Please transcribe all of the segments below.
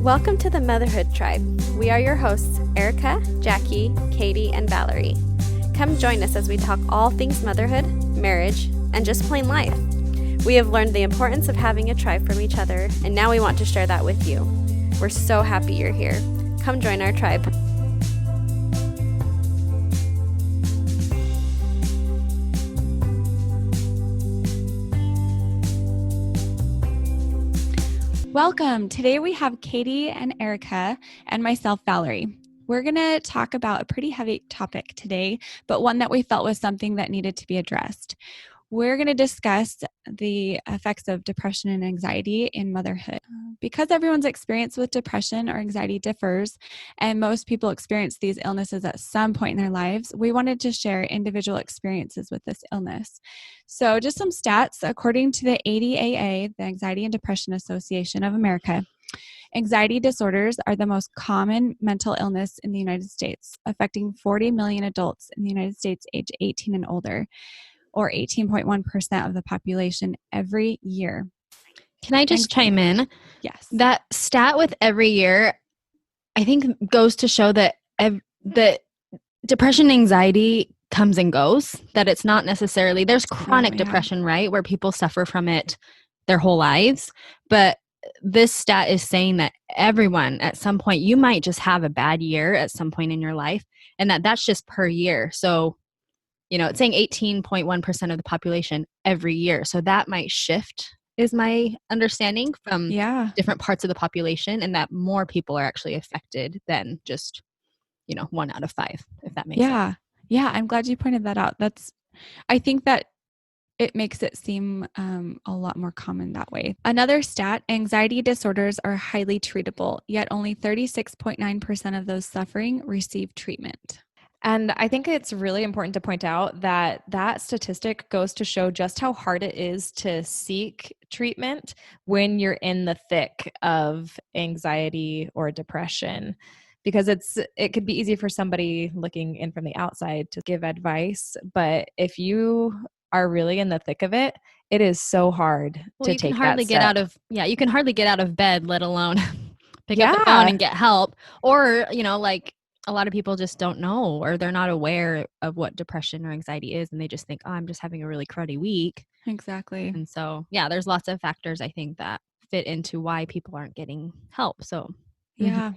Welcome to the Motherhood Tribe. We are your hosts, Erika, Jackie, Katie, and Valerie. Come join us as we talk all things motherhood, marriage, and just plain life. We have learned the importance of having a tribe from each other, and now we want to share that with you. We're so happy you're here. Come join our tribe. Welcome. Today we have Katie and Erika and myself, Valerie. We're going to talk about a pretty heavy topic today, but one that we felt was something that needed to be addressed. We're going to discuss the effects of depression and anxiety in motherhood. Because everyone's experience with depression or anxiety differs, and most people experience these illnesses at some point in their lives, we wanted to share individual experiences with this illness. So just some stats. According to the ADAA, the Anxiety and Depression Association of America, anxiety disorders are the most common mental illness in the United States, affecting 40 million adults in the United States age 18 and older, or 18.1% of the population every year. Can I just chime in? Yes. That stat with every year, I think goes to show that that depression and anxiety comes and goes, that it's not necessarily, there's chronic depression, right? Where people suffer from it their whole lives. But this stat is saying that everyone at some point, you might just have a bad year at some point in your life, and that's just per year. So, you know, it's saying 18.1% of the population every year. So that might shift, is my understanding, from different parts of the population, and that more people are actually affected than just, 1 out of 5, if that makes sense. Yeah. I'm glad you pointed that out. I think that it makes it seem a lot more common that way. Another stat, anxiety disorders are highly treatable, yet only 36.9% of those suffering receive treatment. And I think it's really important to point out that that statistic goes to show just how hard it is to seek treatment when you're in the thick of anxiety or depression, because it could be easy for somebody looking in from the outside to give advice. But if you are really in the thick of it, it is so hard to take that step. You can hardly get out of bed, let alone pick up the phone and get help. Or, a lot of people just don't know, or they're not aware of what depression or anxiety is, and they just think, oh, I'm just having a really cruddy week. Exactly. And so, there's lots of factors, I think, that fit into why people aren't getting help. So, yeah.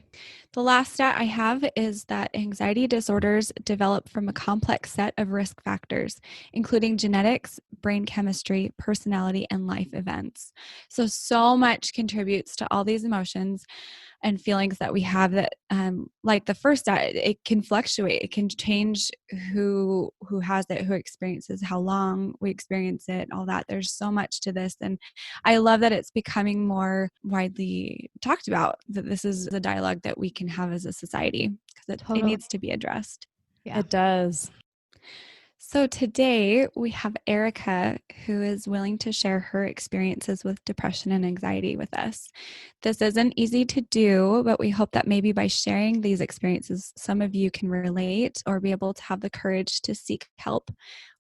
The last stat I have is that anxiety disorders develop from a complex set of risk factors, including genetics, brain chemistry, personality, and life events. So much contributes to all these emotions and feelings that we have that, like the first stat, it can fluctuate. It can change who has it, who experiences, how long we experience it, all that. There's so much to this. And I love that it's becoming more widely talked about, that this is a dialogue that we can have as a society, because it needs to be addressed. Yeah. It does. So today we have Erika, who is willing to share her experiences with depression and anxiety with us. This isn't easy to do, but we hope that maybe by sharing these experiences, some of you can relate or be able to have the courage to seek help,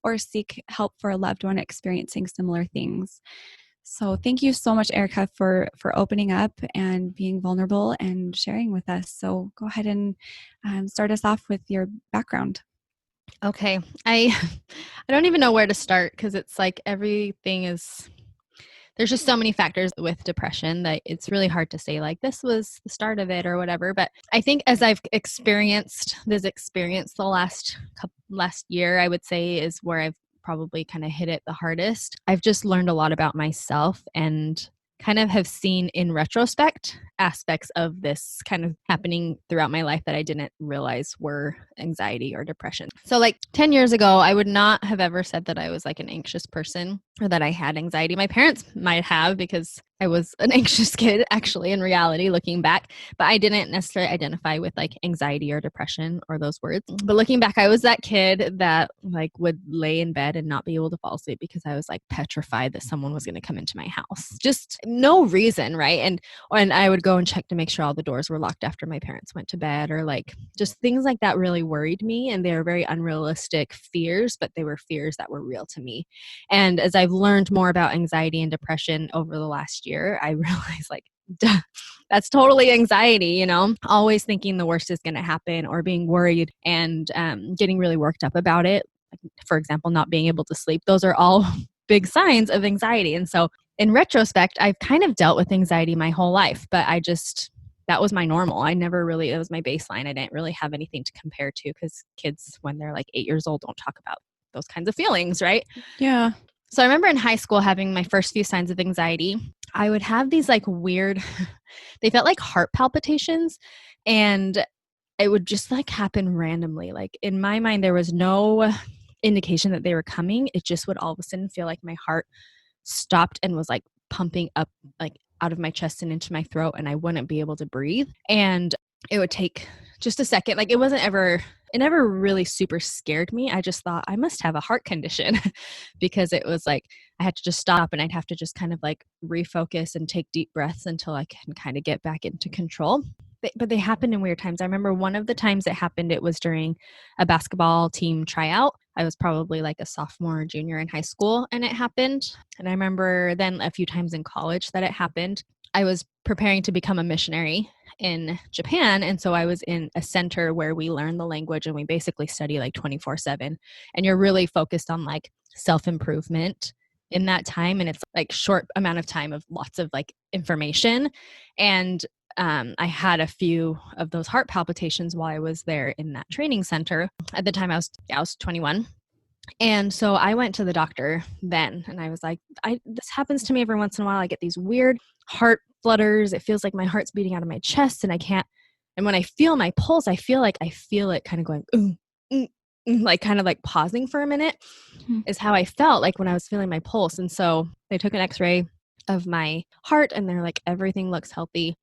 or seek help for a loved one experiencing similar things. So thank you so much, Erika, for opening up and being vulnerable and sharing with us. So go ahead and start us off with your background. Okay. I don't even know where to start, because it's like there's just so many factors with depression that it's really hard to say like this was the start of it or whatever. But I think as I've experienced the last year, I would say, is where I've probably kind of hit it the hardest. I've just learned a lot about myself, and kind of have seen in retrospect aspects of this kind of happening throughout my life that I didn't realize were anxiety or depression. So like 10 years ago, I would not have ever said that I was like an anxious person, or that I had anxiety. My parents might have, because I was an anxious kid, actually, in reality, looking back, but I didn't necessarily identify with like anxiety or depression or those words. But looking back, I was that kid that like would lay in bed and not be able to fall asleep because I was like petrified that someone was going to come into my house. Just no reason, right? And I would go and check to make sure all the doors were locked after my parents went to bed, or like just things like that really worried me. And they were very unrealistic fears, but they were fears that were real to me. And as I've learned more about anxiety and depression over the last year, I realized like, duh, that's totally anxiety, you know, always thinking the worst is going to happen or being worried and getting really worked up about it. For example, not being able to sleep. Those are all big signs of anxiety. And so in retrospect, I've kind of dealt with anxiety my whole life, but that was my normal. I never really, it was my baseline. I didn't really have anything to compare to because kids, when they're like 8 years old, don't talk about those kinds of feelings, right? Yeah. So I remember in high school having my first few signs of anxiety. I would have these like weird, they felt like heart palpitations, and it would just like happen randomly. Like in my mind, there was no indication that they were coming. It just would all of a sudden feel like my heart stopped and was like pumping up like out of my chest and into my throat, and I wouldn't be able to breathe. And it would take just a second. Like it never really super scared me. I just thought I must have a heart condition because it was like I had to just stop and I'd have to just kind of like refocus and take deep breaths until I can kind of get back into control. But they happened in weird times. I remember one of the times it happened, it was during a basketball team tryout. I was probably like a sophomore or junior in high school, and it happened. And I remember then a few times in college that it happened. I was preparing to become a missionary in Japan. And so I was in a center where we learn the language and we basically study like 24/7. And you're really focused on like self-improvement in that time. And it's like short amount of time of lots of like information. And I had a few of those heart palpitations while I was there in that training center. At the time I was 21. And so I went to the doctor then, and I was like, this happens to me every once in a while. I get these weird heart flutters. It feels like my heart's beating out of my chest and I can't. And when I feel my pulse, I feel it kind of going, like kind of like pausing for a minute is how I felt like when I was feeling my pulse. And so they took an x-ray of my heart and they're like, everything looks healthy.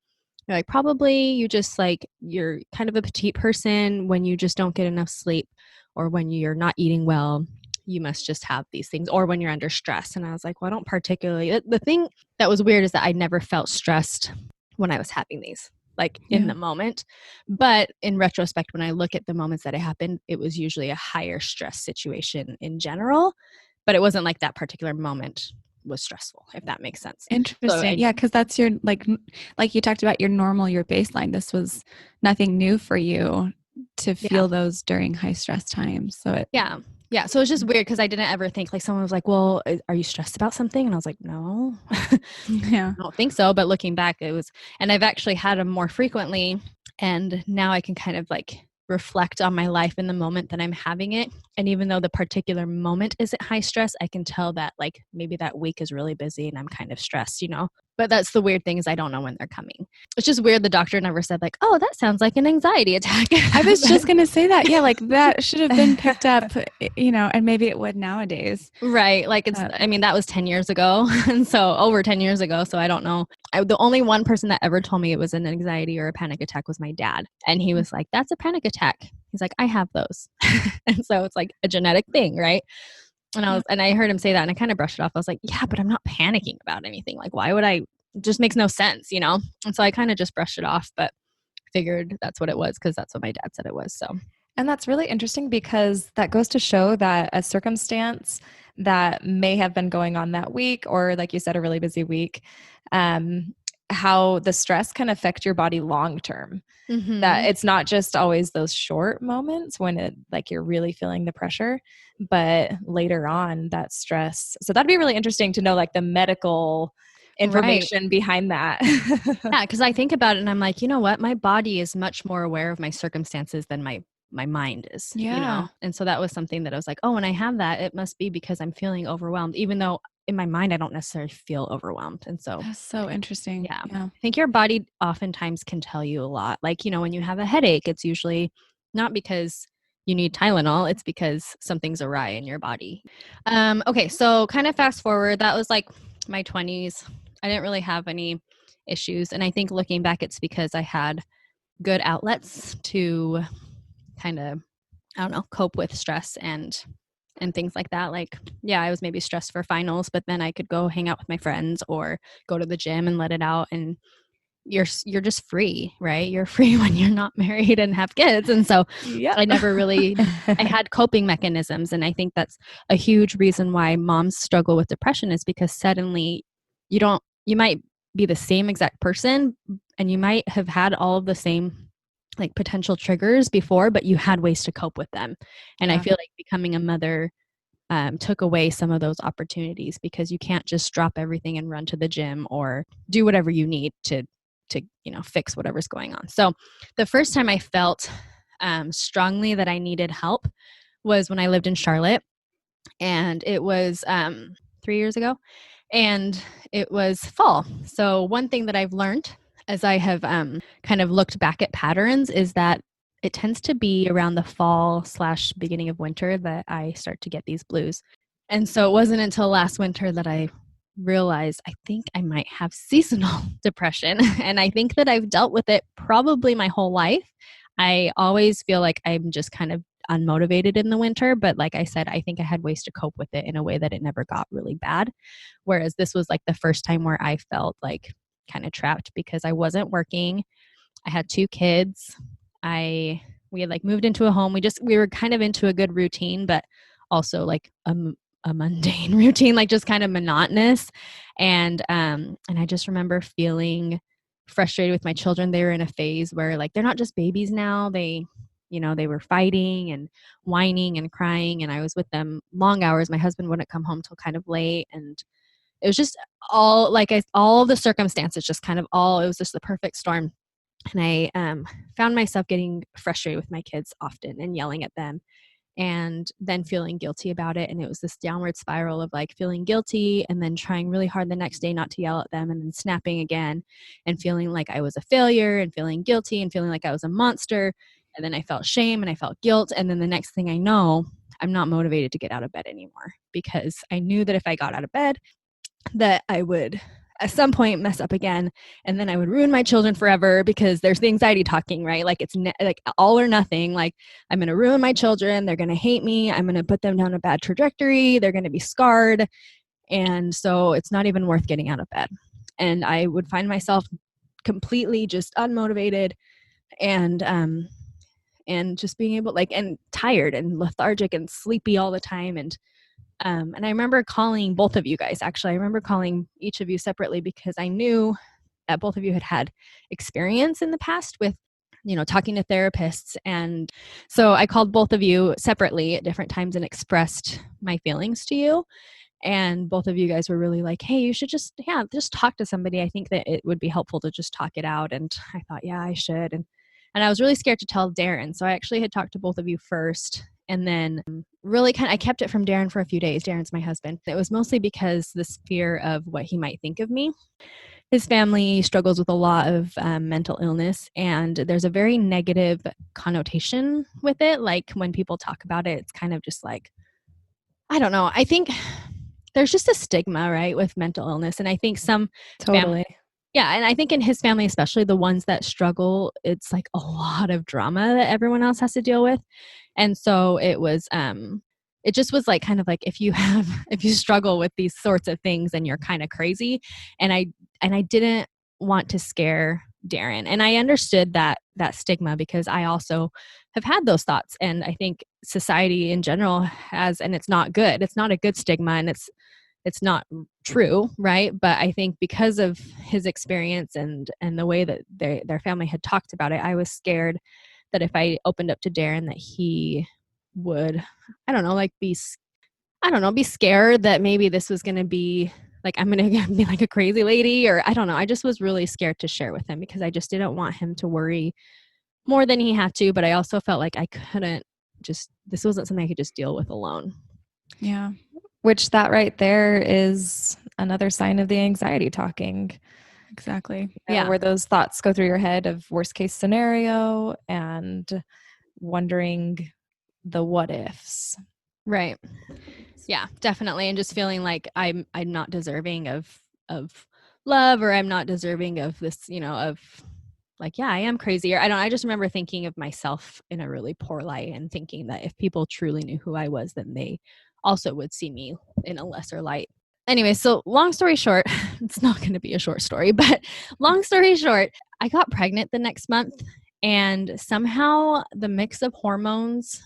They're like, probably you're kind of a petite person. When you just don't get enough sleep or when you're not eating well, you must just have these things, or when you're under stress. And I was like, well, I don't particularly. The thing that was weird is that I never felt stressed when I was having these, like in the moment. But in retrospect, when I look at the moments that it happened, it was usually a higher stress situation in general, but it wasn't like that particular moment was stressful, if that makes sense. Interesting. Yeah, because that's your like you talked about your normal, your baseline. This was nothing new for you to feel those during high stress times. So yeah. So it's just weird because I didn't ever think, like, someone was like, well, are you stressed about something? And I was like, no, I don't think so. But looking back, it was, and I've actually had them more frequently. And now I can kind of like reflect on my life in the moment that I'm having it. And even though the particular moment isn't high stress, I can tell that like maybe that week is really busy and I'm kind of stressed, you know? But that's the weird thing is I don't know when they're coming. It's just weird. The doctor never said like, oh, that sounds like an anxiety attack. I was just going to say that. Yeah. Like that should have been picked up, you know, and maybe it would nowadays. Right. Like that was 10 years ago. And so over 10 years ago. So I don't know. The only one person that ever told me it was an anxiety or a panic attack was my dad. And he was like, that's a panic attack. He's like, I have those. And so it's like a genetic thing. Right. And I heard him say that and I kind of brushed it off. I was like, yeah, but I'm not panicking about anything. Like, why would I? It just makes no sense, you know? And so I kind of just brushed it off, but figured that's what it was because that's what my dad said it was. So. And that's really interesting because that goes to show that a circumstance that may have been going on that week, or like you said, a really busy week, how the stress can affect your body long-term. Mm-hmm. That it's not just always those short moments when it like you're really feeling the pressure, but later on that stress. So that'd be really interesting to know like the medical information behind that. Yeah, because I think about it and I'm like, you know what? My body is much more aware of my circumstances than my mind is. Yeah. You know? And so that was something that I was like, oh, when I have that, it must be because I'm feeling overwhelmed, even though in my mind, I don't necessarily feel overwhelmed. And so that's so interesting. Yeah. I think your body oftentimes can tell you a lot. Like, you know, when you have a headache, it's usually not because you need Tylenol, it's because something's awry in your body. Okay. So kind of fast forward, that was like my 20s. I didn't really have any issues. And I think looking back, it's because I had good outlets to kind of, I don't know, cope with stress and things like that. Like, yeah, I was maybe stressed for finals, but then I could go hang out with my friends or go to the gym and let it out. And you're just free, right? You're free when you're not married and have kids. And so I never really, I had coping mechanisms. And I think that's a huge reason why moms struggle with depression is because suddenly you might be the same exact person, and you might have had all of the same like potential triggers before, but you had ways to cope with them. And I feel like becoming a mother took away some of those opportunities, because you can't just drop everything and run to the gym or do whatever you need to fix whatever's going on. So the first time I felt strongly that I needed help was when I lived in Charlotte, and it was 3 years ago, and it was fall. So one thing that I've learned as I have kind of looked back at patterns is that it tends to be around the fall / beginning of winter that I start to get these blues. And so it wasn't until last winter that I realized I think I might have seasonal depression. And I think that I've dealt with it probably my whole life. I always feel like I'm just kind of unmotivated in the winter, but like I said, I think I had ways to cope with it in a way that it never got really bad. Whereas this was like the first time where I felt like kind of trapped, because I wasn't working. I had 2 kids. We had like moved into a home. We were kind of into a good routine, but also like a mundane routine, like just kind of monotonous. And I just remember feeling frustrated with my children. They were in a phase where like they're not just babies now. They were fighting and whining and crying, and I was with them long hours. My husband wouldn't come home till kind of late, and it was just all the circumstances, just kind of it was just the perfect storm. And I found myself getting frustrated with my kids often and yelling at them, and then feeling guilty about it. And it was this downward spiral of like feeling guilty and then trying really hard the next day not to yell at them, and then snapping again and feeling like I was a failure and feeling guilty and feeling like I was a monster. And then I felt shame and I felt guilt. And then the next thing I know, I'm not motivated to get out of bed anymore, because I knew that if I got out of bed, that I would at some point mess up again, and then I would ruin my children forever, because there's the anxiety talking, right? Like it's like all or nothing. Like I'm going to ruin my children. They're going to hate me. I'm going to put them down a bad trajectory. They're going to be scarred. And so it's not even worth getting out of bed. And I would find myself completely just unmotivated and just being able and tired and lethargic and sleepy all the time. And I remember calling both of you guys. Actually, I remember calling each of you separately, because I knew that both of you had experience in the past with, talking to therapists. And so I called both of you separately at different times and expressed my feelings to you. And both of you guys were really like, hey, you should just talk to somebody. I think that it would be helpful to just talk it out. And I thought, yeah, I should. And I was really scared to tell Darren. So I actually had talked to both of you first. And then really I kept it from Darren for a few days. Darren's my husband. It was mostly because this fear of what he might think of me. His family struggles with a lot of mental illness, and there's a very negative connotation with it. Like when people talk about it, it's kind of just like, I don't know. I think there's just a stigma, right, with mental illness. And I think some Totally. and I think in his family, especially the ones that struggle, it's like a lot of drama that everyone else has to deal with. And so it was, it just was like kind of like if you struggle with these sorts of things, then you're kind of crazy. And I didn't want to scare Darren. And I understood that stigma, because I also have had those thoughts. And I think society in general has, and it's not good. It's not a good stigma, and it's not true, right? But I think because of his experience and the way that their family had talked about it, I was scared that if I opened up to Darren, that he would, be scared that maybe this was going to be like, I'm going to be like a crazy lady, or I don't know. I just was really scared to share with him, because I just didn't want him to worry more than he had to. But I also felt like I couldn't this wasn't something I could just deal with alone. Yeah. Which that right there is another sign of the anxiety talking. Exactly. Yeah. Where those thoughts go through your head of worst case scenario and wondering the what ifs. Right. Yeah, definitely. And just feeling like I'm not deserving of love, or I'm not deserving of this, of like, yeah, I am crazy. Or I just remember thinking of myself in a really poor light, and thinking that if people truly knew who I was, then they also would see me in a lesser light. Anyway, so long story short, it's not going to be a short story, but long story short, I got pregnant the next month, and somehow the mix of hormones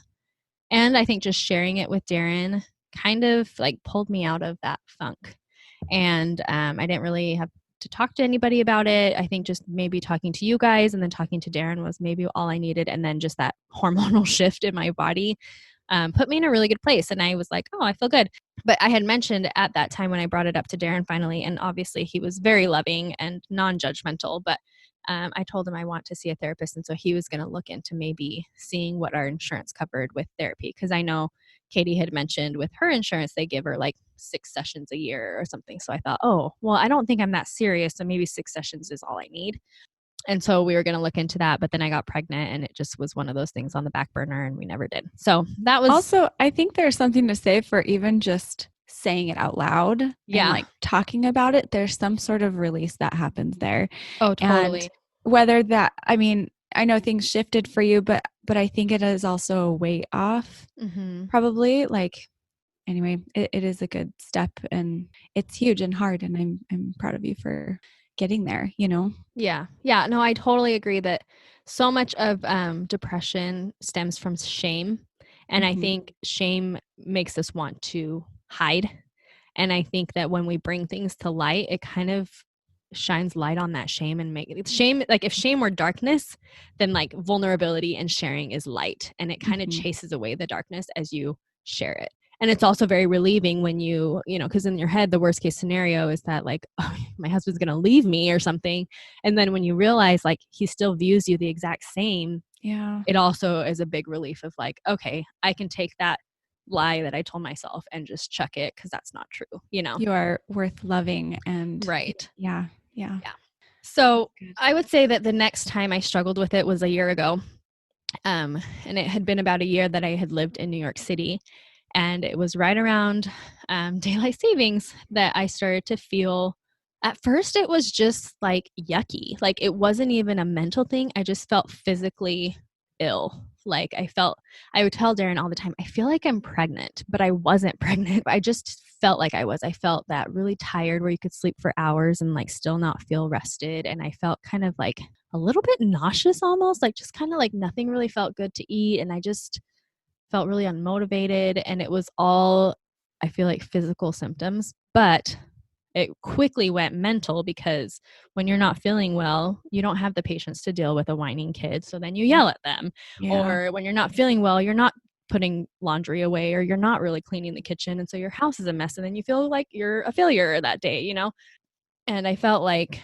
and I think just sharing it with Darren kind of like pulled me out of that funk. And I didn't really have to talk to anybody about it. I think just maybe talking to you guys and then talking to Darren was maybe all I needed. And then just that hormonal shift in my body put me in a really good place. And I was like, oh, I feel good. But I had mentioned at that time when I brought it up to Darren finally, and obviously he was very loving and non-judgmental, but I told him I want to see a therapist. And so he was going to look into maybe seeing what our insurance covered with therapy. Because I know Katie had mentioned with her insurance, they give her like 6 sessions a year or something. So I thought, oh, well, I don't think I'm that serious. So maybe 6 sessions is all I need. And so we were going to look into that, but then I got pregnant and it just was one of those things on the back burner and we never did. So that was Also, I think there's something to say for even just saying it out loud and like talking about it. There's some sort of release that happens there. Oh, totally. And whether that, I mean, I know things shifted for you, but I think it is also a weight off, probably. Like, anyway, it is a good step and it's huge and hard. And I'm proud of you for getting there, you know? Yeah. Yeah. No, I totally agree that so much of depression stems from shame. And I think shame makes us want to hide. And I think that when we bring things to light, it kind of shines light on that shame and make it shame. Like if shame were darkness, then like vulnerability and sharing is light and it kind of chases away the darkness as you share it. And it's also very relieving when you know, because in your head, the worst case scenario is that like, oh, my husband's going to leave me or something. And then when you realize like he still views you the exact same, it also is a big relief of like, okay, I can take that lie that I told myself and just chuck it because that's not true, you know? You are worth loving and right. Yeah. So I would say that the next time I struggled with it was a year ago. And it had been about a year that I had lived in New York City. And it was right around daylight savings that I started to feel, at first it was just like yucky. Like it wasn't even a mental thing. I just felt physically ill. Like I would tell Darren all the time, I feel like I'm pregnant, but I wasn't pregnant. I just felt like I was. I felt that really tired where you could sleep for hours and like still not feel rested. And I felt kind of like a little bit nauseous almost, like just kind of like nothing really felt good to eat. And I just felt really unmotivated. And it was all, I feel like, physical symptoms, but it quickly went mental because when you're not feeling well, you don't have the patience to deal with a whining kid. So then you yell at them. Or when you're not feeling well, you're not putting laundry away or you're not really cleaning the kitchen. And so your house is a mess. And then you feel like you're a failure that day, you know? And I felt like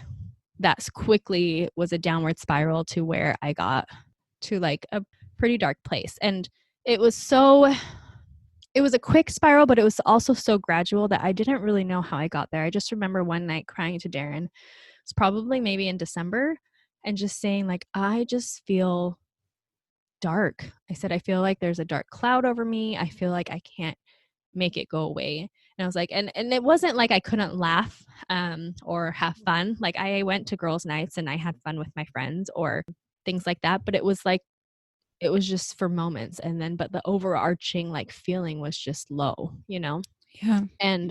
that quickly was a downward spiral to where I got to like a pretty dark place. And it was a quick spiral, but it was also so gradual that I didn't really know how I got there. I just remember one night crying to Darren. It's probably maybe in December and just saying like, I just feel dark. I said, I feel like there's a dark cloud over me. I feel like I can't make it go away. And I was like, and it wasn't like I couldn't laugh or have fun. Like I went to girls' nights and I had fun with my friends or things like that. But it was like, it was just for moments. And then, but the overarching like feeling was just low, you know? Yeah. And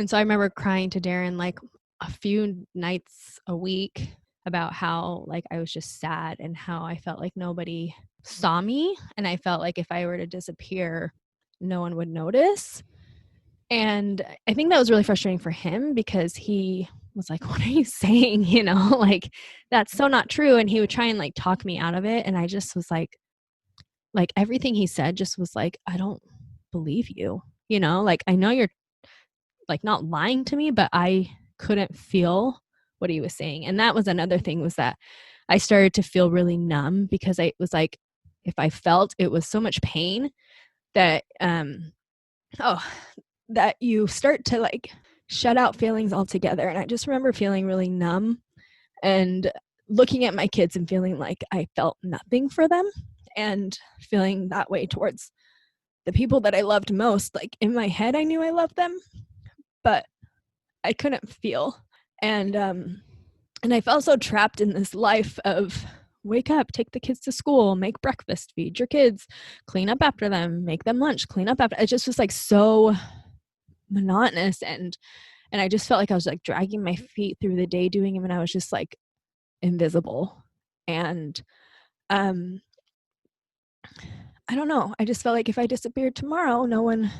so I remember crying to Darren like a few nights a week about how like I was just sad and how I felt like nobody saw me. And I felt like if I were to disappear, no one would notice. And I think that was really frustrating for him because he was like, what are you saying? You know, like that's so not true. And he would try and like talk me out of it. And I just was like everything he said just was like, I don't believe you, you know, like I know you're like not lying to me, but I couldn't feel what he was saying. And that was another thing was that I started to feel really numb because I was like, if I felt it was so much pain that, that you start to like shut out feelings altogether. And I just remember feeling really numb and looking at my kids and feeling like I felt nothing for them and feeling that way towards the people that I loved most. Like in my head, I knew I loved them, but I couldn't feel. And I felt so trapped in this life of wake up, take the kids to school, make breakfast, feed your kids, clean up after them, make them lunch, clean up after. It just was like so monotonous. And I just felt like I was like dragging my feet through the day doing them. And I was just like invisible. And I don't know. I just felt like if I disappeared tomorrow, no one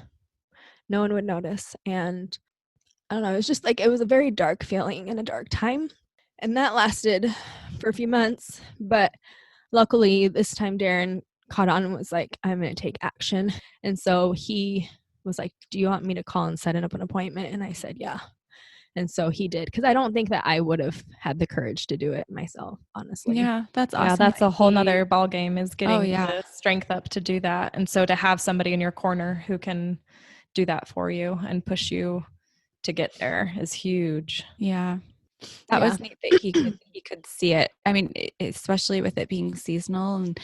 would notice. And I don't know, it was just like, it was a very dark feeling and a dark time. And that lasted for a few months. But luckily, this time Darren caught on and was like, I'm going to take action. And so he was like, do you want me to call and set up an appointment? And I said, yeah. And so he did, because I don't think that I would have had the courage to do it myself, honestly. Yeah, that's awesome. Yeah, that's that a whole he- nother ball game, is getting yeah. the strength up to do that. And so to have somebody in your corner who can do that for you and push you to get there is huge. Yeah. That was neat that he could see it. I mean, especially with it being seasonal, and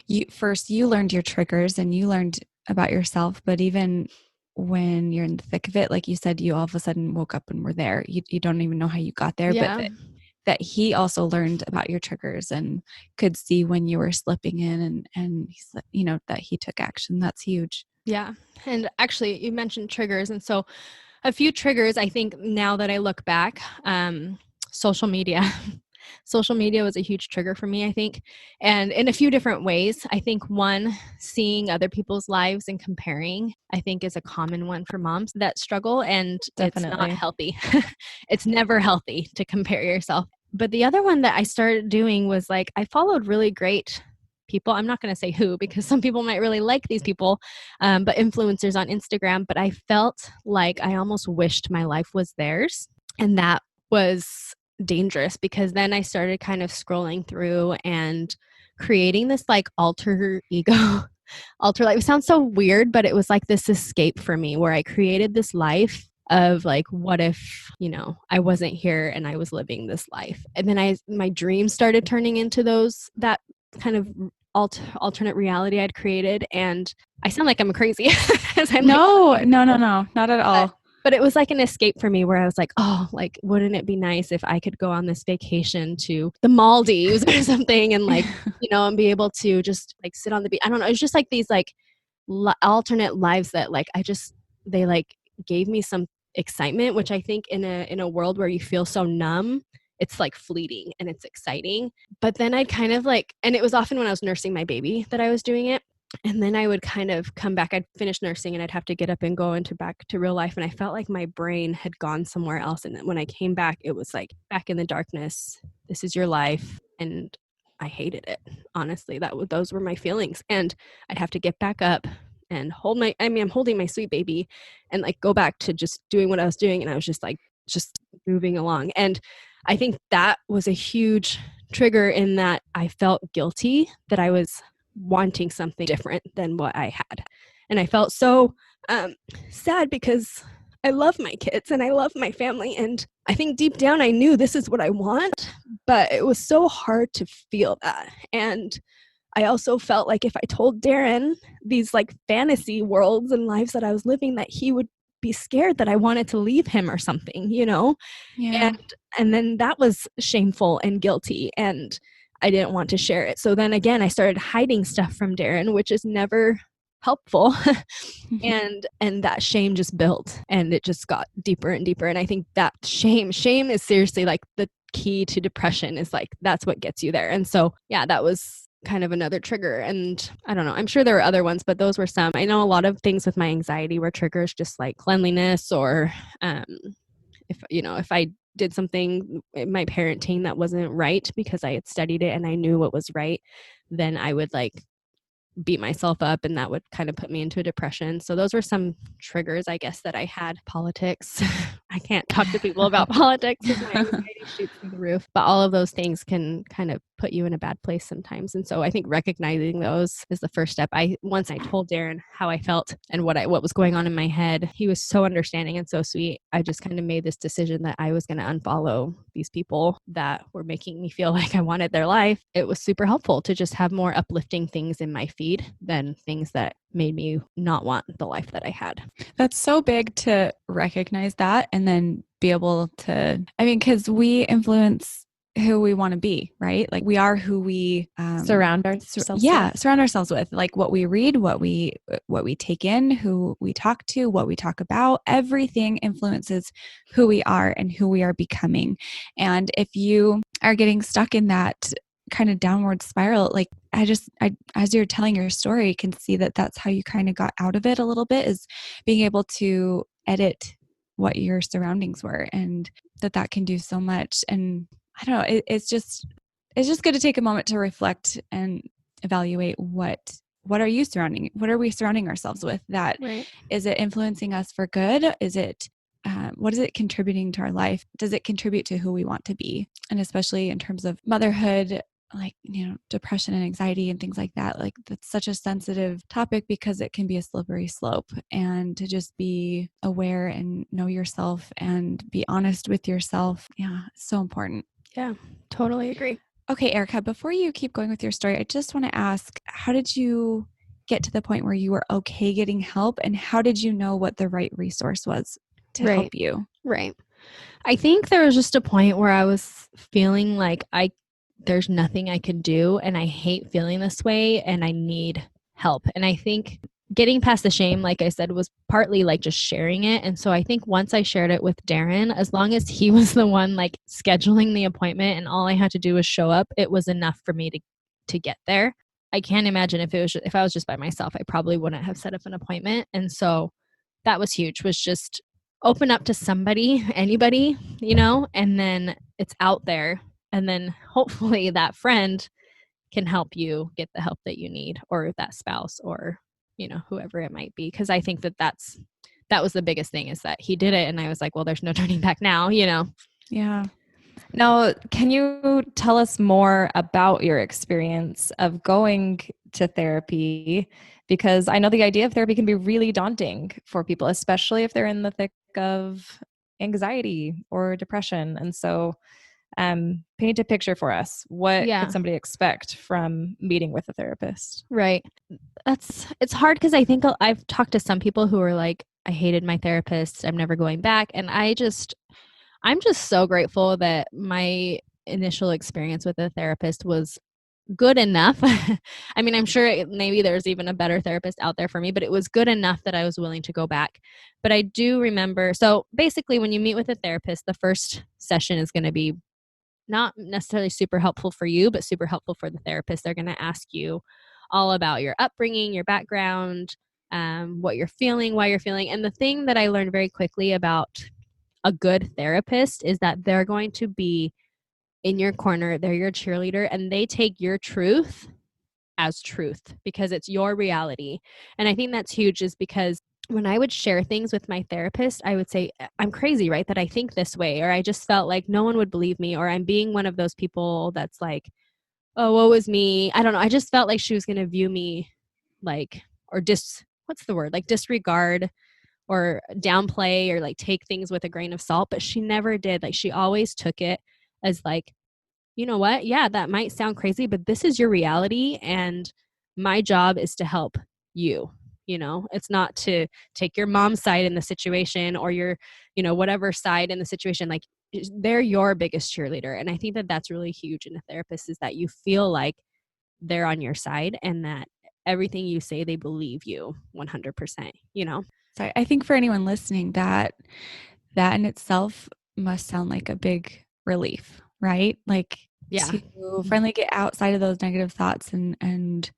you learned your triggers and you learned about yourself, but even when you're in the thick of it, like you said, you all of a sudden woke up and were there. You don't even know how you got there, but that he also learned about your triggers and could see when you were slipping in, and he's, that he took action. That's huge. Yeah. And actually, you mentioned triggers. And so a few triggers, I think now that I look back, social media. Social media was a huge trigger for me, I think. And in a few different ways. I think one, seeing other people's lives and comparing, I think is a common one for moms that struggle. And Definitely. It's not healthy. It's never healthy to compare yourself. But the other one that I started doing was like, I followed really great people. I'm not going to say who, because some people might really like these people, but influencers on Instagram. But I felt like I almost wished my life was theirs. And that was dangerous, because then I started kind of scrolling through and creating this like alter ego, alter life. It sounds so weird, but it was like this escape for me, where I created this life of like, what if, I wasn't here and I was living this life. And then my dreams started turning into that kind of alternate reality I'd created. And I sound like I'm crazy. No, not at all. But it was like an escape for me, where I was like, oh, like, wouldn't it be nice if I could go on this vacation to the Maldives or something, and like, and be able to just like sit on the beach. I don't know. It's just like these like alternate lives that like, they like gave me some excitement, which I think in a world where you feel so numb, it's like fleeting and it's exciting. But then I'd kind of like, and it was often when I was nursing my baby that I was doing it. And then I would kind of come back, I'd finish nursing and I'd have to get up and go back to real life. And I felt like my brain had gone somewhere else. And when I came back, it was like back in the darkness. This is your life. And I hated it. Honestly, those were my feelings. And I'd have to get back up and I'm holding my sweet baby, and like go back to just doing what I was doing. And I was just like, just moving along. And I think that was a huge trigger, in that I felt guilty that I was wanting something different than what I had. And I felt so sad, because I love my kids and I love my family. And I think deep down I knew this is what I want, but it was so hard to feel that. And I also felt like if I told Darren these like fantasy worlds and lives that I was living, that he would be scared that I wanted to leave him or something, Yeah. And then that was shameful and guilty, and I didn't want to share it. So then again, I started hiding stuff from Darren, which is never helpful. and that shame just built, and it just got deeper and deeper. And I think that shame is seriously like the key to depression, is like, that's what gets you there. And so, yeah, that was kind of another trigger. And I don't know, I'm sure there were other ones, but those were some. I know a lot of things with my anxiety were triggers, just like cleanliness, or if I did something in my parenting that wasn't right because I had studied it and I knew what was right, then I would like beat myself up, and that would kind of put me into a depression. So those were some triggers, I guess, that I had. Politics. I can't talk to people about politics because my anxiety shoots through the roof. But all of those things can kind of put you in a bad place sometimes. And so I think recognizing those is the first step. Once I told Darren how I felt and what was going on in my head, he was so understanding and so sweet. I just kind of made this decision that I was going to unfollow these people that were making me feel like I wanted their life. It was super helpful to just have more uplifting things in my feed than things that made me not want the life that I had. That's so big to recognize that, and then be able to, because we influence who we want to be, right? Like we are who we surround ourselves surround ourselves with, like what we read, what we take in, who we talk to, what we talk about. Everything influences who we are and who we are becoming. And if you are getting stuck in that kind of downward spiral, like I as you're telling your story, can see that that's how you kind of got out of it a little bit, is being able to edit what your surroundings were, and that can do so much. And I don't know, it's just good to take a moment to reflect and evaluate what are we surrounding ourselves with, that Right. is it influencing us for good? Is it what is it contributing to our life? Does it contribute to who we want to be? And especially in terms of motherhood, like, depression and anxiety and things like that, like that's such a sensitive topic because it can be a slippery slope. And to just be aware and know yourself and be honest with yourself, it's so important. Yeah, totally agree. Okay, Erika, before you keep going with your story, I just want to ask, how did you get to the point where you were okay getting help, and how did you know what the right resource was to help you? Right. I think there was just a point where I was feeling like there's nothing I can do, and I hate feeling this way, and I need help. And I think getting past the shame, like I said, was partly like just sharing it. And so I think once I shared it with Darren, as long as he was the one like scheduling the appointment and all I had to do was show up, it was enough for me to get there. I can't imagine if I was just by myself, I probably wouldn't have set up an appointment. And so that was huge, was just open up to somebody, anybody, and then it's out there. And then hopefully that friend can help you get the help that you need, or that spouse, or, whoever it might be. Cause I think that was the biggest thing, is that he did it. And I was like, well, there's no turning back now, Yeah. Now, can you tell us more about your experience of going to therapy? Because I know the idea of therapy can be really daunting for people, especially if they're in the thick of anxiety or depression. And so paint a picture for us. What Yeah. could somebody expect from meeting with a therapist? Right. It's hard because I think I've talked to some people who are like, I hated my therapist, I'm never going back. And I'm just so grateful that my initial experience with a therapist was good enough. I mean, I'm sure maybe there's even a better therapist out there for me, but it was good enough that I was willing to go back. But I do remember, so basically when you meet with a therapist, the first session is going to be not necessarily super helpful for you, but super helpful for the therapist. They're going to ask you all about your upbringing, your background, what you're feeling, why you're feeling. And the thing that I learned very quickly about a good therapist is that they're going to be in your corner. They're your cheerleader, and they take your truth as truth because it's your reality. And I think that's huge, is because when I would share things with my therapist, I would say, I'm crazy, right? That I think this way, or I just felt like no one would believe me, or I'm being one of those people that's like, oh, woe is me. I don't know. I just felt like she was going to view me like, or like disregard or downplay or like take things with a grain of salt. But she never did. Like, she always took it as like, you know what? Yeah, that might sound crazy, but this is your reality. And my job is to help you. It's not to take your mom's side in the situation, or your, whatever side in the situation. Like, they're your biggest cheerleader. And I think that that's really huge in a therapist, is that you feel like they're on your side, and that everything you say, they believe you 100%, So I think for anyone listening, that in itself must sound like a big relief, right? Like, Yeah. to finally get outside of those negative thoughts and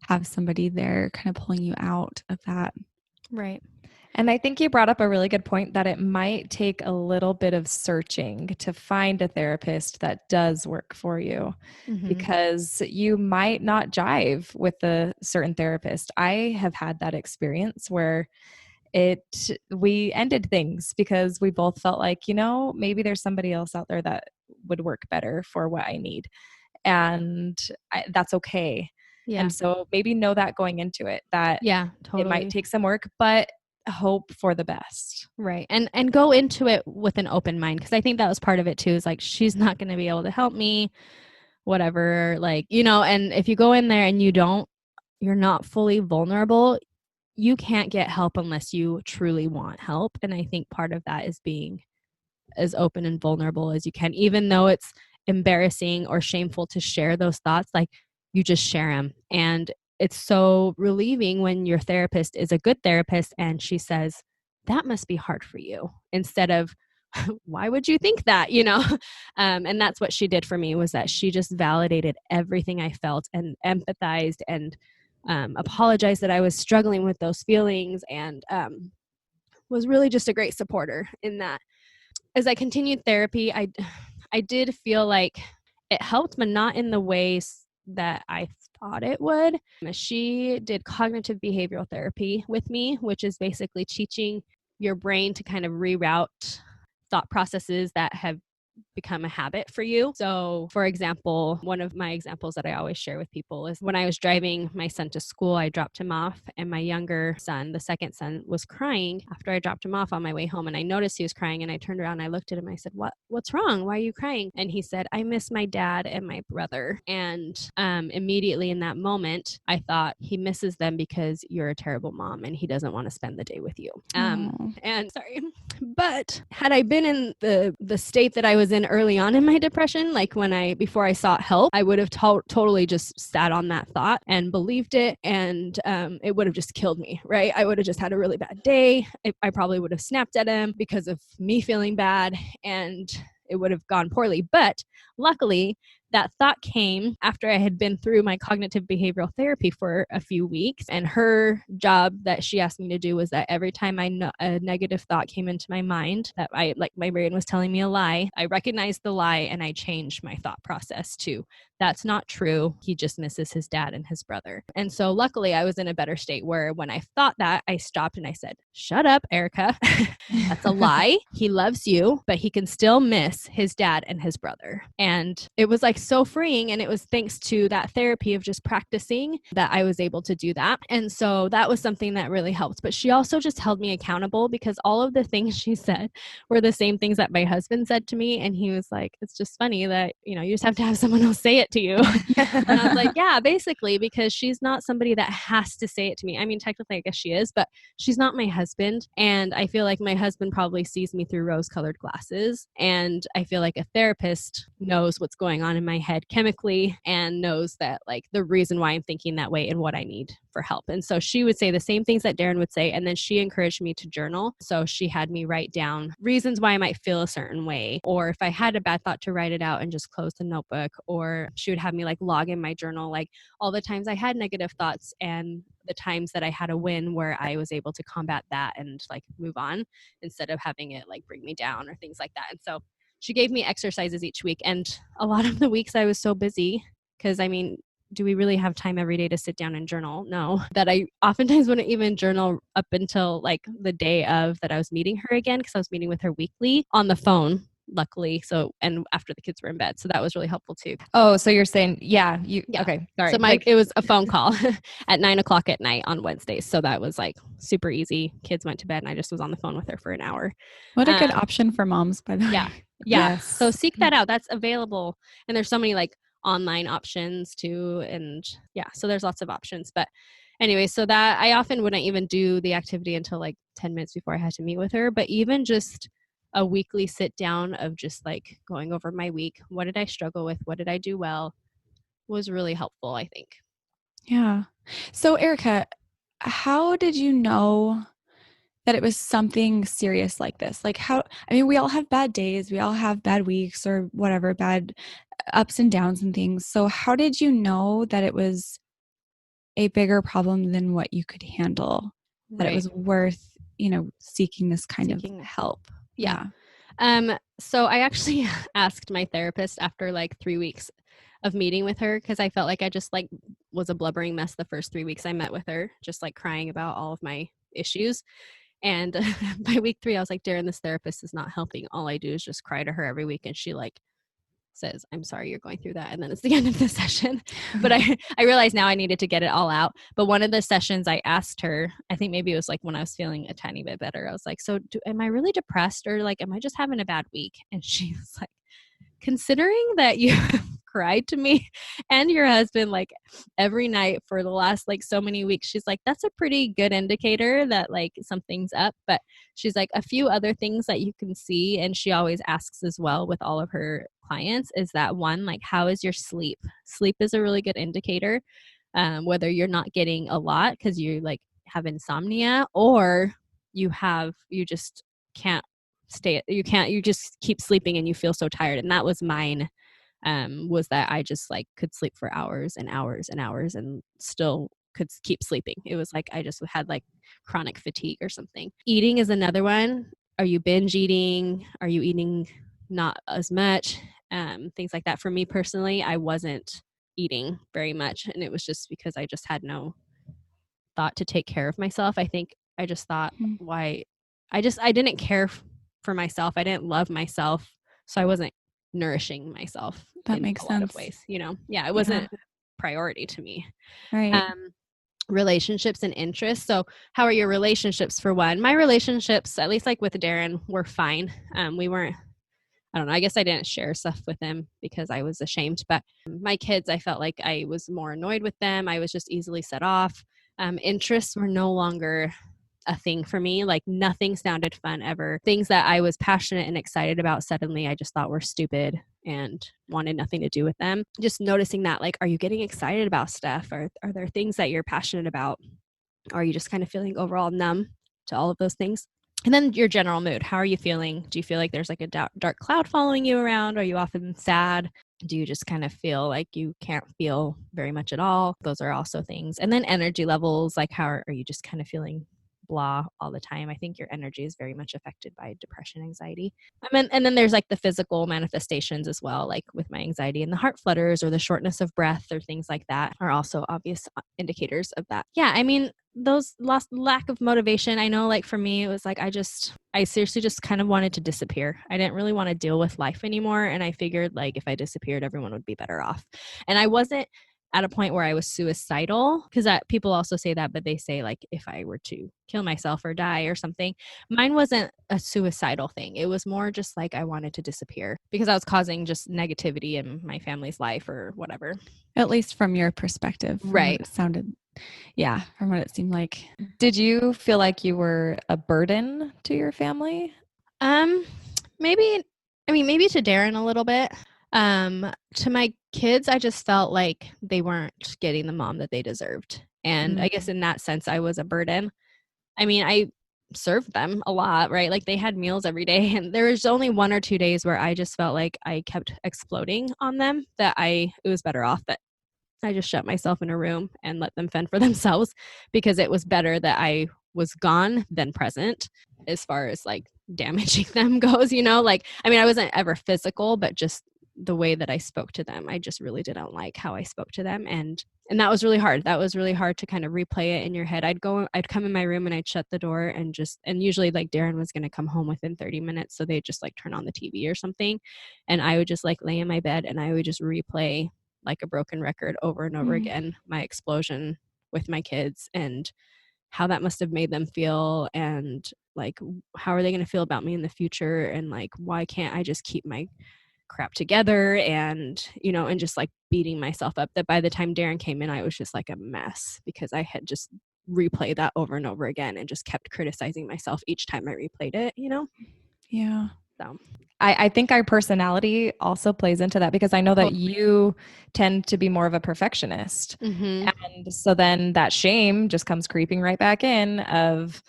have somebody there kind of pulling you out of that. Right. And I think you brought up a really good point, that it might take a little bit of searching to find a therapist that does work for you, because you might not jive with a certain therapist. I have had that experience where we ended things because we both felt like, maybe there's somebody else out there that would work better for what I need. And that's okay. Yeah. And so maybe know that going into it, that Yeah, totally. it might take some work, but hope for the best. Right. And go into it with an open mind, because I think that was part of it too, is like, she's not going to be able to help me, whatever, like, and if you go in there and you're not fully vulnerable, you can't get help unless you truly want help. And I think part of that is being as open and vulnerable as you can, even though it's embarrassing or shameful to share those thoughts. Like, you just share them. And it's so relieving when your therapist is a good therapist and she says, that must be hard for you, instead of, why would you think that, and that's what she did for me, was that she just validated everything I felt and empathized and apologized that I was struggling with those feelings, and was really just a great supporter in that. As I continued therapy, I did feel like it helped, but not in the ways that I thought it would. She did cognitive behavioral therapy with me, which is basically teaching your brain to kind of reroute thought processes that have become a habit for you. So, for example, one of my examples that I always share with people is when I was driving my son to school, I dropped him off, and my younger son, the second son, was crying after I dropped him off on my way home. And I noticed he was crying, and I turned around and I looked at him. I said, what's wrong? Why are you crying? And he said, I miss my dad and my brother. And immediately in that moment, I thought, he misses them because you're a terrible mom and he doesn't want to spend the day with you. And sorry, but had I been in the state that I was in early on in my depression, like before I sought help, I would have totally just sat on that thought and believed it, and it would have just killed me, right? I would have just had a really bad day. I probably would have snapped at him because of me feeling bad, and it would have gone poorly. But luckily, that thought came after I had been through my cognitive behavioral therapy for a few weeks. And her job that she asked me to do was that every time a negative thought came into my mind, that my brain was telling me a lie, I recognized the lie and I changed my thought process to, that's not true. He just misses his dad and his brother. And so luckily I was in a better state where when I thought that, I stopped and I said, shut up, Erika. That's a lie. He loves you, but he can still miss his dad and his brother. And it was like so freeing. And it was thanks to that therapy of just practicing that I was able to do that. And so that was something that really helped. But she also just held me accountable, because all of the things she said were the same things that my husband said to me. And he was like, it's just funny that, you just have to have someone else say it to you. And I was like, yeah, basically, because she's not somebody that has to say it to me. I mean, technically, I guess she is, but she's not my husband. And I feel like my husband probably sees me through rose-colored glasses. And I feel like a therapist knows what's going on in my head chemically and knows that like the reason why I'm thinking that way and what I need for help. And so she would say the same things that Darren would say. And then she encouraged me to journal. So she had me write down reasons why I might feel a certain way, or if I had a bad thought, to write it out and just close the notebook. Or she would have me like log in my journal, like all the times I had negative thoughts and the times that I had a win where I was able to combat that and like move on instead of having it like bring me down or things like that. And so she gave me exercises each week. And a lot of the weeks I was so busy, because I mean, do we really have time every day to sit down and journal? No. That I oftentimes wouldn't even journal up until like the day of that I was meeting her again, because I was meeting with her weekly on the phone, luckily. So, and after the kids were in bed. So that was really helpful too. Oh, so you're saying, yeah. Okay. Sorry. So it was a phone call at 9:00 at night on Wednesdays. So that was like super easy. Kids went to bed and I just was on the phone with her for an hour. What a good option for moms, by the way. Yeah. Yes. So seek that out. That's available. And there's so many like online options too. And yeah, so there's lots of options. But anyway, so that I often wouldn't even do the activity until like 10 minutes before I had to meet with her. But even just a weekly sit down of just like going over my week, what did I struggle with? What did I do well? Was really helpful, I think. Yeah. So Erika, how did you know that it was something serious like this? Like we all have bad days, we all have bad weeks or whatever, bad ups and downs and things. So how did you know that it was a bigger problem than what you could handle, that it was worth, seeking this kind of help? Yeah. So I actually asked my therapist after like 3 weeks of meeting with her, because I felt like I just like was a blubbering mess the first 3 weeks I met with her, just like crying about all of my issues. And by week 3, I was like, Darren, this therapist is not helping. All I do is just cry to her every week. And she like says, I'm sorry you're going through that. And then it's the end of the session. But I realized now I needed to get it all out. But one of the sessions I asked her, I think maybe it was like when I was feeling a tiny bit better, I was like, so am I really depressed, or like, am I just having a bad week? And she was like, considering that you cried to me and your husband like every night for the last like so many weeks, she's like, that's a pretty good indicator that like something's up. But she's like, a few other things that you can see, and she always asks as well with all of her clients, is that one, like, how is your sleep? Sleep is a really good indicator, whether you're not getting a lot because you like have insomnia, or you just can't you just keep sleeping and you feel so tired. And that was mine, was that I just like could sleep for hours and hours and hours and still could keep sleeping. It was like I just had like chronic fatigue or something. Eating is another one. Are you binge eating? Are you eating not as much? Things like that. For me personally, I wasn't eating very much, and it was just because I just had no thought to take care of myself. I think I just thought, why? I didn't care for myself. I didn't love myself, so I wasn't nourishing myself. That in makes a lot of sense. ways, Yeah, it wasn't a priority to me. Right. Relationships and interests. So how are your relationships? For one, my relationships, at least like with Darren, were fine. We weren't, I don't know, I guess I didn't share stuff with him because I was ashamed, but my kids, I felt like I was more annoyed with them. I was just easily set off. Interests were no longer a thing for me. Like nothing sounded fun ever. Things that I was passionate and excited about, suddenly I just thought were stupid and wanted nothing to do with them. Just noticing that, like, are you getting excited about stuff? Or are there things that you're passionate about? Or are you just kind of feeling overall numb to all of those things? And then your general mood. How are you feeling? Do you feel like there's like a dark cloud following you around? Are you often sad? Do you just kind of feel like you can't feel very much at all? Those are also things. And then energy levels, like how are you just kind of feeling blah all the time? I think your energy is very much affected by depression, anxiety. And then there's like the physical manifestations as well, like with my anxiety and the heart flutters or the shortness of breath or things like that are also obvious indicators of that. Yeah, I mean, those lack of motivation, I know, like for me, it was like I seriously just kind of wanted to disappear. I didn't really want to deal with life anymore. And I figured like if I disappeared, everyone would be better off. And I wasn't at a point where I was suicidal, because people also say that, but they say like if I were to kill myself or die or something. Mine wasn't a suicidal thing. It was more just like I wanted to disappear because I was causing just negativity in my family's life or whatever. At least from your perspective. Right. It sounded, from what it seemed like. Did you feel like you were a burden to your family? Maybe to Darren a little bit. To my kids, I just felt like they weren't getting the mom that they deserved. And I guess in that sense, I was a burden. I mean, I served them a lot, right? Like they had meals every day. And there was only 1 or 2 days where I just felt like I kept exploding on them, that it was better off that I just shut myself in a room and let them fend for themselves, because it was better that I was gone than present as far as like damaging them goes, like, I mean, I wasn't ever physical, but just the way that I spoke to them, I just really didn't like how I spoke to them. And that was really hard. That was really hard to kind of replay it in your head. I'd come in my room and I'd shut the door and usually like Darren was going to come home within 30 minutes. So they'd just like turn on the TV or something. And I would just like lay in my bed and I would just replay like a broken record over and over again, my explosion with my kids and how that must have made them feel. And like, how are they going to feel about me in the future? And like, why can't I just keep my crap together? And and just like beating myself up, that by the time Darren came in, I was just like a mess because I had just replayed that over and over again and just kept criticizing myself each time I replayed it, Yeah. So I think our personality also plays into that, because I know that you tend to be more of a perfectionist. mm-hmm. And so then that shame just comes creeping right back in of,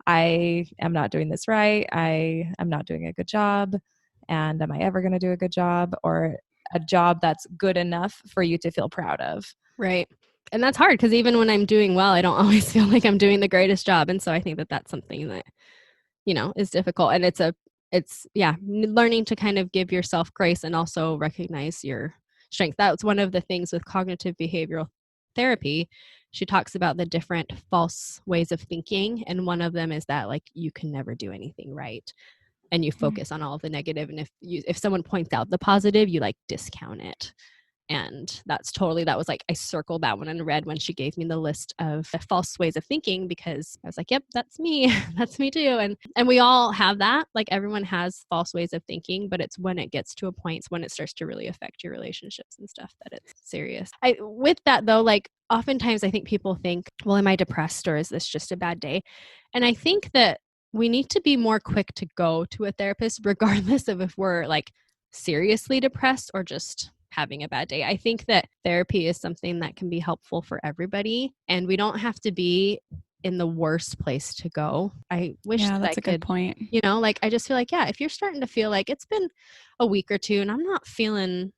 I am not doing this right. I am not doing a good job. And am I ever going to do a good job, or a job that's good enough for you to feel proud of? Right. And that's hard because even when I'm doing well, I don't always feel like I'm doing the greatest job. And so I think that that's something that, is difficult. And it's learning to kind of give yourself grace and also recognize your strength. That's one of the things with cognitive behavioral therapy. She talks about the different false ways of thinking. And one of them is that like, you can never do anything right. And you focus on all of the negative. And if someone points out the positive, you like discount it. And that was like, I circled that one in red when she gave me the list of the false ways of thinking, because I was like, yep, that's me. That's me too. And we all have that. Like everyone has false ways of thinking, but it's when it gets to a point, when it starts to really affect your relationships and stuff, that it's serious. With that though, like oftentimes I think people think, well, am I depressed, or is this just a bad day? And I think that we need to be more quick to go to a therapist, regardless of if we're like seriously depressed or just having a bad day. I think that therapy is something that can be helpful for everybody, and we don't have to be in the worst place to go. I wish that that's a good point. Like I just feel like, if you're starting to feel like it's been a week or two and I'm not feeling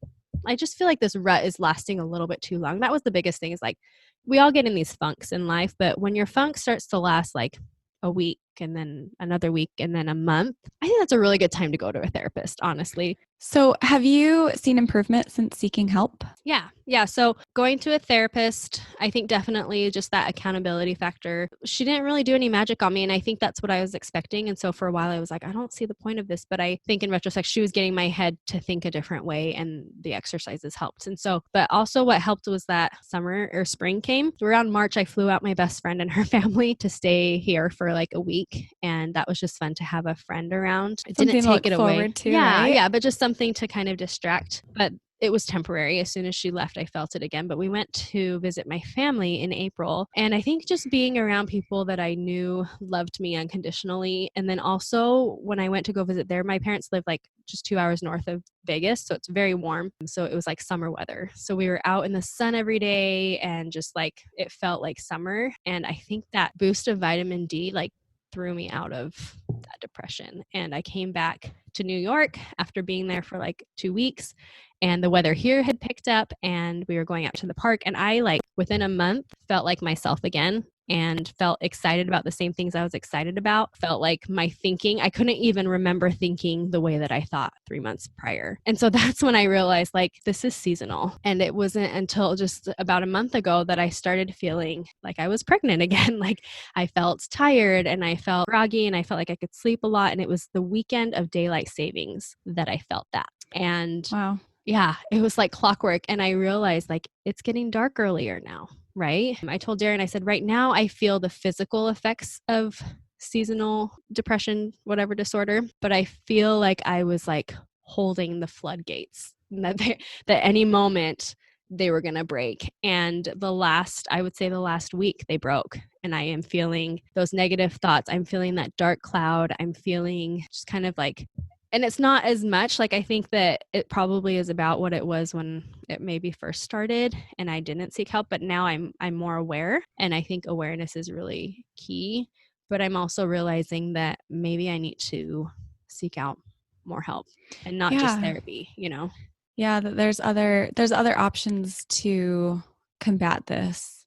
I just feel like this rut is lasting a little bit too long. That was the biggest thing, is like, we all get in these funks in life, but when your funk starts to last like a week and then another week and then a month, I think that's a really good time to go to a therapist, honestly. So have you seen improvement since seeking help? Yeah. So going to a therapist, I think definitely just that accountability factor. She didn't really do any magic on me. And I think that's what I was expecting. And so for a while I was like, I don't see the point of this. But I think in retrospect, she was getting my head to think a different way, and the exercises helped. And so, but also what helped was that summer or spring came. Around March, I flew out my best friend and her family to stay here for like a week. And that was just fun to have a friend around. It Something didn't to take look it away. forward to, Yeah. right? Yeah. But just something to kind of distract. But it was temporary. As soon as she left, I felt it again. But we went to visit my family in April. And I think just being around people that I knew loved me unconditionally. And then also when I went to go visit there, my parents live like just 2 hours north of Vegas. So it's very warm. So it was like summer weather. So we were out in the sun every day, and just like it felt like summer. And I think that boost of vitamin D like threw me out of that depression. And I came back to New York after being there for like 2 weeks, and the weather here had picked up, and we were going out to the park, and I like within a month felt like myself again, and felt excited about the same things I was excited about. Felt like my thinking, I couldn't even remember thinking the way that I thought 3 months prior. And so that's when I realized like this is seasonal. And it wasn't until just about a month ago that I started feeling like I was pregnant again. Like I felt tired and I felt groggy and I felt like I could sleep a lot. And it was the weekend of daylight savings that I felt that. And Wow. yeah, it was like clockwork. And I realized like it's getting dark earlier now, right? I told Darren, I said, right now I feel the physical effects of seasonal depression, whatever disorder, but I feel like I was like holding the floodgates, that any moment they were going to break. And I would say the last week they broke. And I am feeling those negative thoughts. I'm feeling that dark cloud. I'm feeling just kind of like, and it's not as much, like I think that it probably is about what it was when it maybe first started and I didn't seek help, but now I'm more aware, and I think awareness is really key. But I'm also realizing that maybe I need to seek out more help and not just therapy, you know? Yeah, that there's other options to combat this.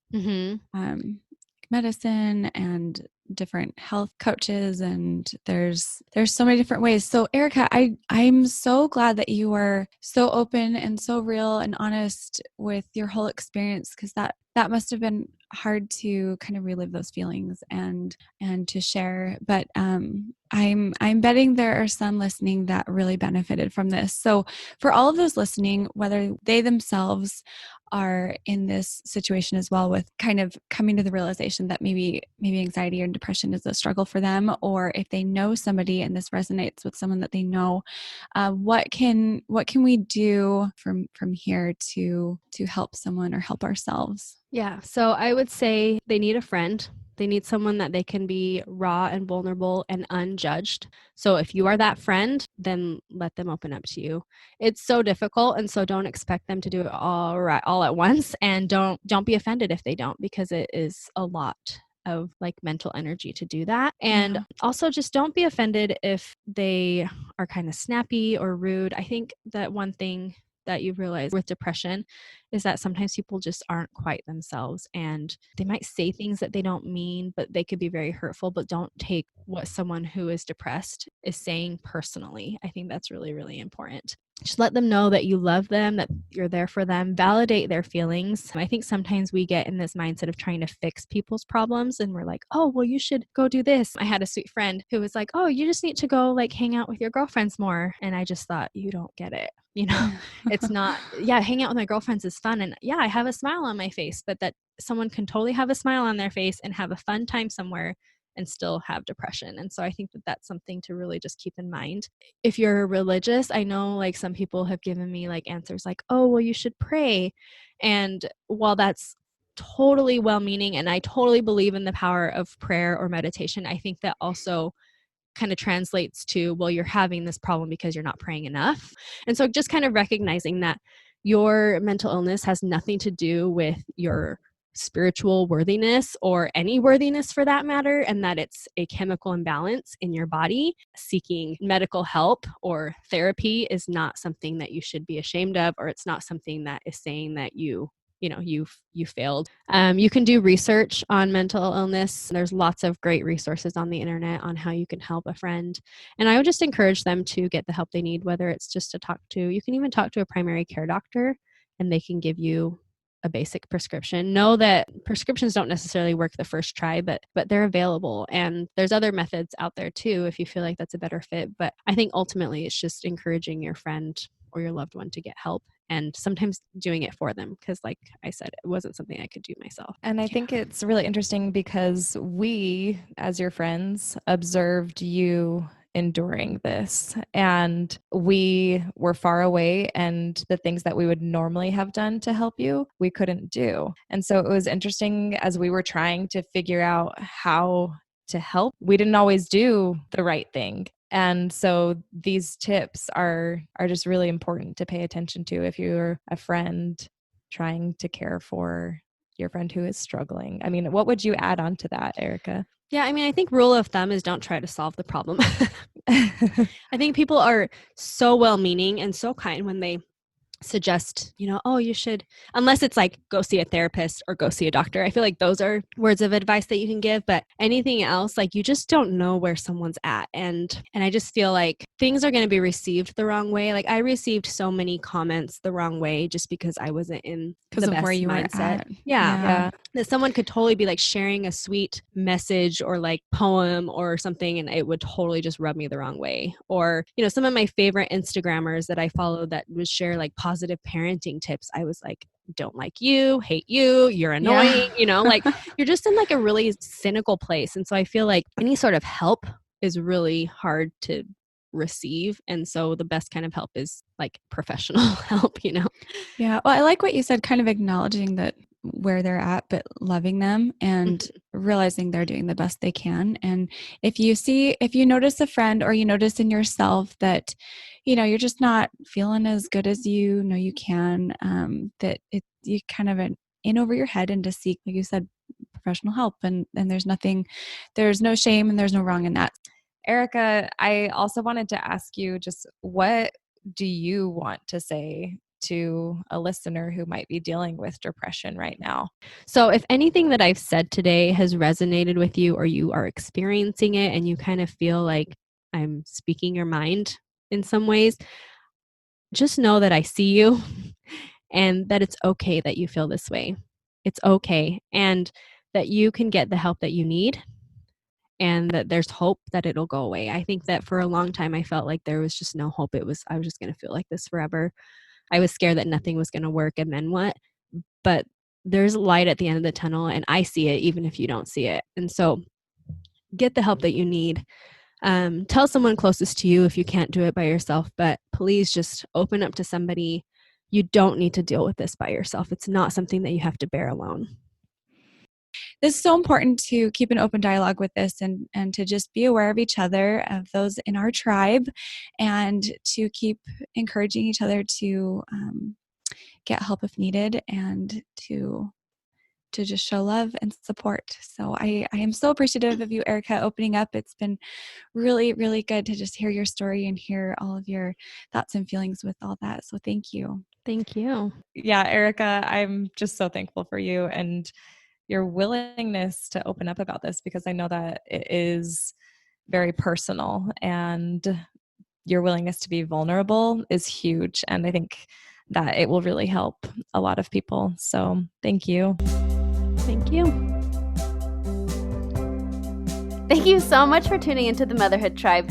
Medicine and different health coaches, and there's so many different ways. So Erika, I'm so glad that you were so open and so real and honest with your whole experience, because that must have been hard to kind of relive those feelings and to share. But I'm betting there are some listening that really benefited from this. So for all of those listening, whether they themselves are in this situation as well, with kind of coming to the realization that maybe anxiety or depression is a struggle for them, or if they know somebody and this resonates with someone that they know, what can we do from here to help someone or help ourselves? Yeah. So I would say they need a friend. They need someone that they can be raw and vulnerable and unjudged. So if you are that friend, then let them open up to you. It's so difficult, and so don't expect them to do it all at once, and don't be offended if they don't, because it is a lot of like mental energy to do that. And also just don't be offended if they are kind of snappy or rude. I think that one thing that you realize with depression is that sometimes people just aren't quite themselves, and they might say things that they don't mean, but they could be very hurtful. But don't take what someone who is depressed is saying personally. I think that's really, really important. Just let them know that you love them, that you're there for them, validate their feelings. I think sometimes we get in this mindset of trying to fix people's problems, and we're like, oh, well, you should go do this. I had a sweet friend who was like, oh, you just need to go like hang out with your girlfriends more. And I just thought, you don't get it. You know, it's not, hang out with my girlfriends is fun. And I have a smile on my face, but that someone can totally have a smile on their face and have a fun time somewhere and still have depression. And so I think that that's something to really just keep in mind. If you're religious, I know like some people have given me like answers like, oh, well, you should pray. And while that's totally well-meaning, and I totally believe in the power of prayer or meditation, I think that also kind of translates to, well, you're having this problem because you're not praying enough. And so just kind of recognizing that your mental illness has nothing to do with your spiritual worthiness or any worthiness for that matter, and that it's a chemical imbalance in your body. Seeking medical help or therapy is not something that you should be ashamed of, or it's not something that is saying that you failed. You can do research on mental illness. There's lots of great resources on the internet on how you can help a friend. And I would just encourage them to get the help they need, whether it's just to talk to, you can even talk to a primary care doctor and they can give you a basic prescription. Know that prescriptions don't necessarily work the first try, but they're available. And there's other methods out there too, if you feel like that's a better fit. But I think ultimately it's just encouraging your friend or your loved one to get help, and sometimes doing it for them. Because like I said, it wasn't something I could do myself. And I think it's really interesting because we, as your friends, observed you enduring this, and we were far away, and the things that we would normally have done to help you, we couldn't do. And so it was interesting as we were trying to figure out how to help. We didn't always do the right thing. And so these tips are just really important to pay attention to if you're a friend trying to care for your friend who is struggling. I mean, what would you add on to that, Erika? Yeah, I mean, I think rule of thumb is don't try to solve the problem. I think people are so well-meaning and so kind when they suggest, oh, you should, unless it's like go see a therapist or go see a doctor. I feel like those are words of advice that you can give, but anything else, like you just don't know where someone's at. And I just feel like things are going to be received the wrong way. Like I received so many comments the wrong way just because I wasn't in the best where you mindset. were at. Yeah. That someone could totally be like sharing a sweet message or like poem or something, and it would totally just rub me the wrong way. Or, some of my favorite Instagrammers that I followed that would share like positive parenting tips, I was like, don't like you, hate you, you're annoying, like you're just in like a really cynical place. And so I feel like any sort of help is really hard to receive. And so the best kind of help is like professional help, Yeah. Well, I like what you said, kind of acknowledging that where they're at, but loving them and realizing they're doing the best they can. And if you notice a friend or you notice in yourself that, you're just not feeling as good as you know you can, that you kind of in over your head and to seek, like you said, professional help. And there's no shame and there's no wrong in that. Erika, I also wanted to ask you just what do you want to say to a listener who might be dealing with depression right now? So if anything that I've said today has resonated with you or you are experiencing it and you kind of feel like I'm speaking your mind in some ways, just know that I see you and that it's okay that you feel this way. It's okay. And that you can get the help that you need and that there's hope that it'll go away. I think that for a long time, I felt like there was just no hope. I was just going to feel like this forever. I was scared that nothing was going to work and then what? But there's light at the end of the tunnel and I see it even if you don't see it. And so get the help that you need. Tell someone closest to you if you can't do it by yourself, but please just open up to somebody. You don't need to deal with this by yourself. It's not something that you have to bear alone. This is so important to keep an open dialogue with this and to just be aware of each other, of those in our tribe, and to keep encouraging each other to get help if needed and to just show love and support. So I am so appreciative of you, Erika, opening up. It's been really, really good to just hear your story and hear all of your thoughts and feelings with all that. So thank you. Thank you. Yeah, Erika, I'm just so thankful for you and your willingness to open up about this, because I know that it is very personal and your willingness to be vulnerable is huge. And I think that it will really help a lot of people. So thank you. Thank you. Thank you so much for tuning into the Motherhood Tribe.